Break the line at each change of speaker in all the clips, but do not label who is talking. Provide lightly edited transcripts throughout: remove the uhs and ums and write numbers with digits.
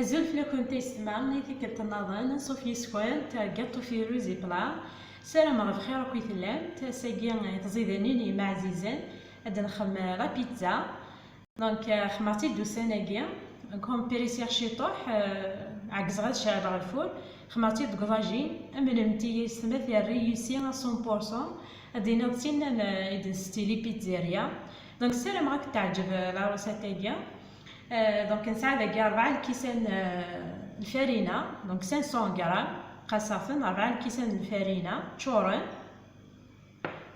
Azul fell-aken taysetma tikkelt nnaḍen Sophie Square gâteau firouz bla ssarameɣ bxir akk i tellamt. Ass-agi tẓidanin yima ɛzizan ad nxem la pizza. دونك خمرتي دوساناكي كوم بيريسيغ شيطوح عكزغ هاد شعل الفول خمرتي دكطاجين امنمتي يسمى فيها ريوسي 100% ادينا دسينا اذا ستيلي بيتزاريا. دونك سلام راك تعجب لا روسيتاكي. دونك نسعى داكي 4 كيسان الفارينه دونك 500 غرام قصافن 4 كيسان الفارينه تشورن.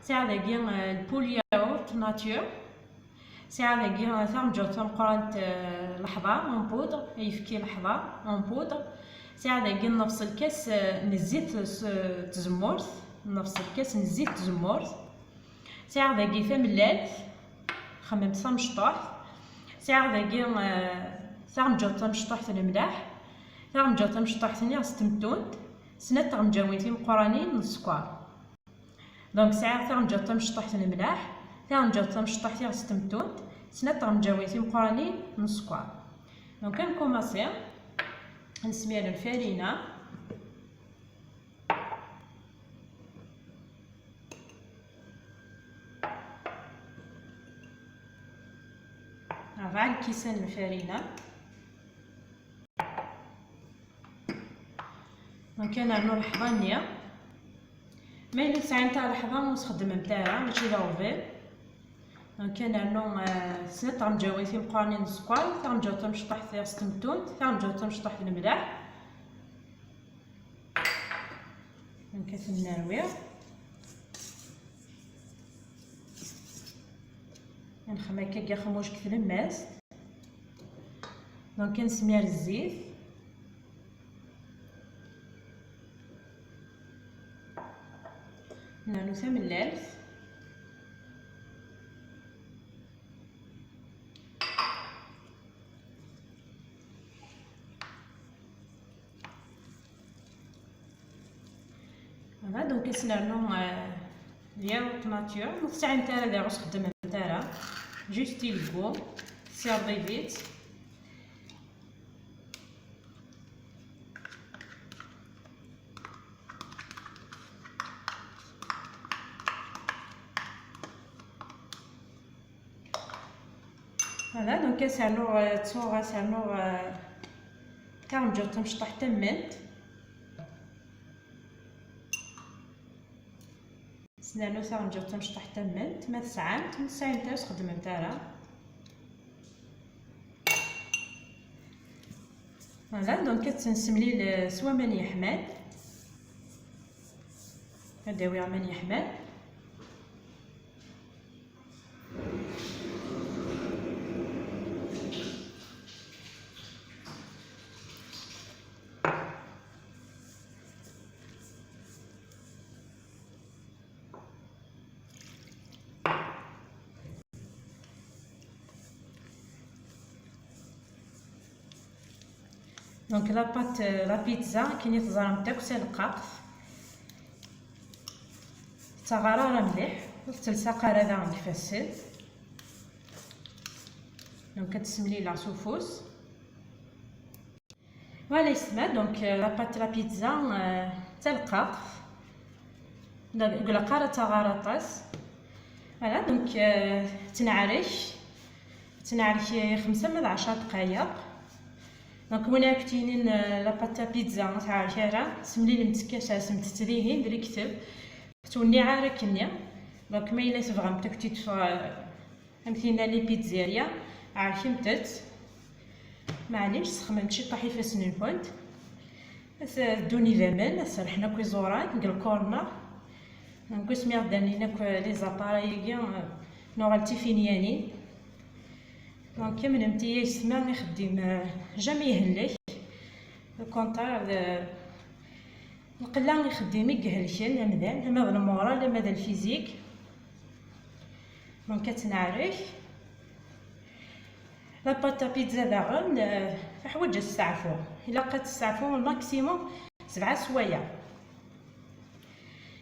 ساعه داكي البول ياغورت ناتور ساعه داكي ثرمجوط مقرانت لحظه اون بودر يفكي لحظه اون بودر. ساعه داكي نفس الكاس نزيت تزمورت نفس الكاس نزيت تزمورت. ساعه داكي ثملال خممت مشطوح. ساعه داكي ثرمجوط مشطوح الملاح ثرمجوط مشطوح ثاني ستمتونت سنات غمجاوين مقرانين السكر. دونك ساعه ثرمجوط مشطوح الملاح ثرمجوط مشطوح تاع ستمتونت سنات غمجاوين مقرانين السكر. دونك كنكوماسي نسمير الفارينه ربع كيسان الفارينه. دونك نعملو لحظه نيه ما إلا ساعه نتاع لحظه نستخدم نتاعها ماشي لاوفيل. دونك نعملو سنات غمجاوين مقرانين السكر ثرمجوط مشطوح تاع ستمتونت ثرمجوط مشطوح الملاح. دونك نرويو نخمم هكا خموش كثر الماس. دونك نسمير الزيت نانو ثملال فوالا. دونك نسنانو الياغورت ناتور نص نتاعها داير واش خدمه نتاعها جوست يلقو سيرفي فيت. فوالا. دونك سانو تصوغا سانو كارمجوط مشطوح تمنت سنانو ثرمجوط مشطوح تمنت ما تسعمت نص ساعه نتاع خدمه نتاعها. فوالا. دونك تنسملي سوا ماني حماد نداوي ماني حماد. دونك لاباط لا بيتزا كيني تزرم تاك سلقاف تغرارة مليح تلصق هذا يفسد. دونك كتسملي لا سوفوس فوالا يسمى. دونك لاباط لا بيتزا تلقاف قلقارة تغارطاس فوالا. دونك تنعرك 5 من 10 دقائق. دونك وين كتينين لاباطا بيتزا تاع الشارع سملي المتكاشه سمت تريهين دري كتب توني عاركني. دونك ما الا تبغى تكتي امثلنا لي بيتزاريا عارفين متت معليش سخممت شي طاحي فاسن الفونت دوني فمن سرحنا كوي زوران قال كورنا نقول سمير دانينا لي زاباراي نوغالتي فينياني. دونك من امتياج سما يخدم جامي يهلك الكونطار القلا يخدم يقهلكن امدان اما المورال اما الفيزيك. دونك كتنعرف لاباطا بيتزا داغن حوايج تستعفو الا بقات تستعفو الماكسيموم 7 سوايع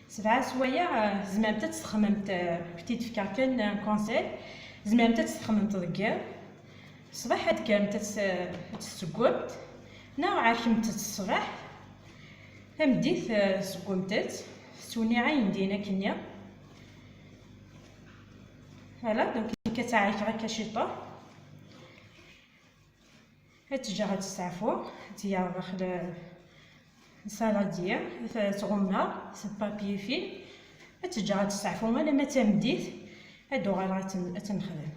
7 سوايع. زعما تخممت بتيت فكا كان كونسيل زعما تخممت دكا الصباح هاد كان تتسكوت نوع كمتت الصباح تمديت سقمتت سوني عين دينا كنيا فوالا. دونك كتعيك غير كشيطه هتجا غتستعفو هتيا داخل السالاديه تغمها بابي فيل هتجا غتستعفو. انا ما تمديت هادو غير تنخدم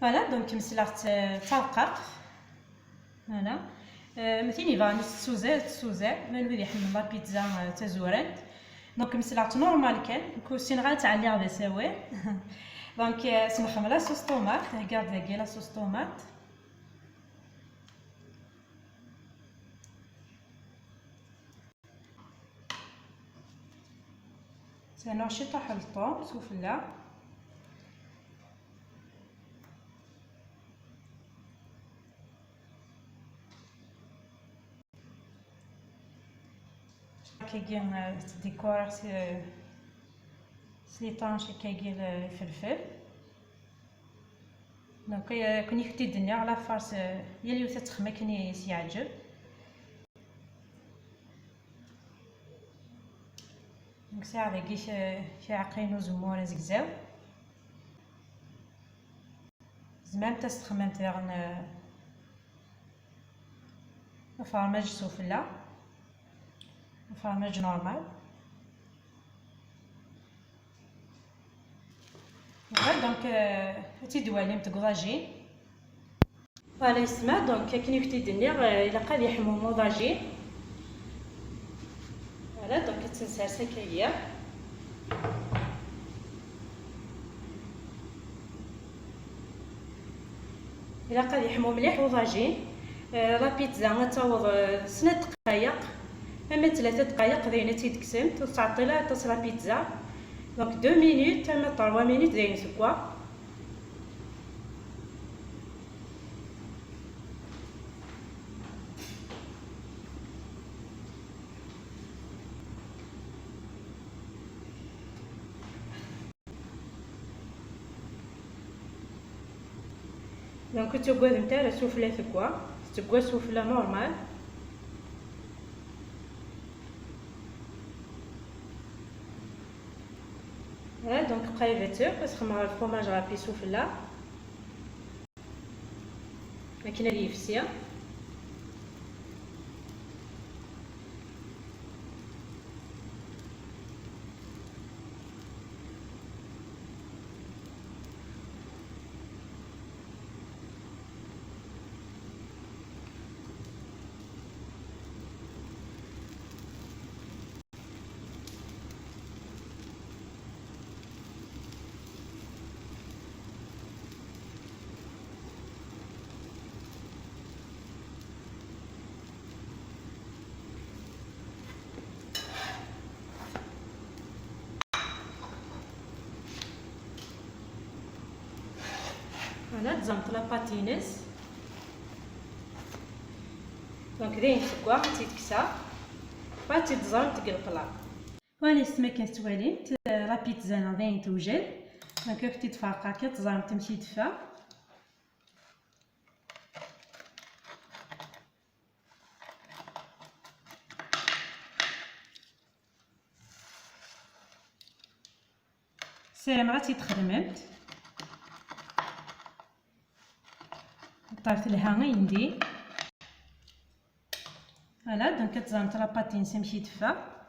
فوالا. دونك مسلات ترقق هنا مثيني فاني سوزات ما نولي يحمل لا بيتزا تزورات. دونك مسلات نورمال كان كوسين غا تعلي غدا ساوي دونك سنخدم لا صوص طوماط كاع داكي لا صوص طوماط سنوع شي طاح الطوم سفلى كيجي ديكور سي طانشي كيجي الفلفل. دونك كون يفتي الدنيا على فارس يلي تتخمى كني سيعجب. دونك ساعه داكي شي عقين زمور زكزاو زعما تستخممت داغن فرماج سفلى فرماج نورمال. دونك تيدوالي متقضاجين فوالا يسمى. دونك كي نفتي الدنيا الا قاد يحمو موضاجين فوالا. دونك تنسرسا كايا الا قاد يحمو مليح وضاجين. لا بيتزا غتعوض 2 دقائق اما 3 دقائق داينه تيدكسمت وتعطي لها تصرا بيتزا. دونك 2 مينوت اما 3 مينوت داين سكوا. دونك تقعد نتاع سفلى ثكوا تقعد سفلى نورمال فوالا. دونك قايبتو كتخمر الفرماج رابي سفلى ماكينه لي يفسيا فوالا. تزمت لا باتينيز دونك داين سكوا تيتكسا تيتزرم تقلقلا فوالا. يسمى كتواليت لا بيتزا داين توجد. دونك كي تفرقا كتزرم تمشي دفا سيرم غا تيتخدمت طارت لها غيندي فوالا. دونك كتزرمت لا باتين تمشي دفا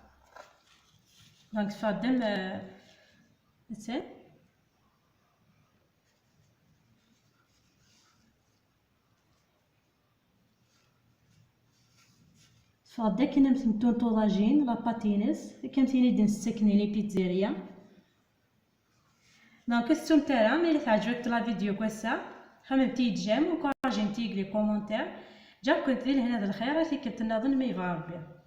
دونك تفادم مثلا تفادا كنا متمتون طولاجين لا باتينيز كامتيني دين السكني لي بيتزيريا. دونك استمتع ملي تعجبك لا فيديو كويسه خممتي تجام وكارجنتي لي كومونتير جا كنت لهنا الخير في كنت نظن ما يبغى ربي.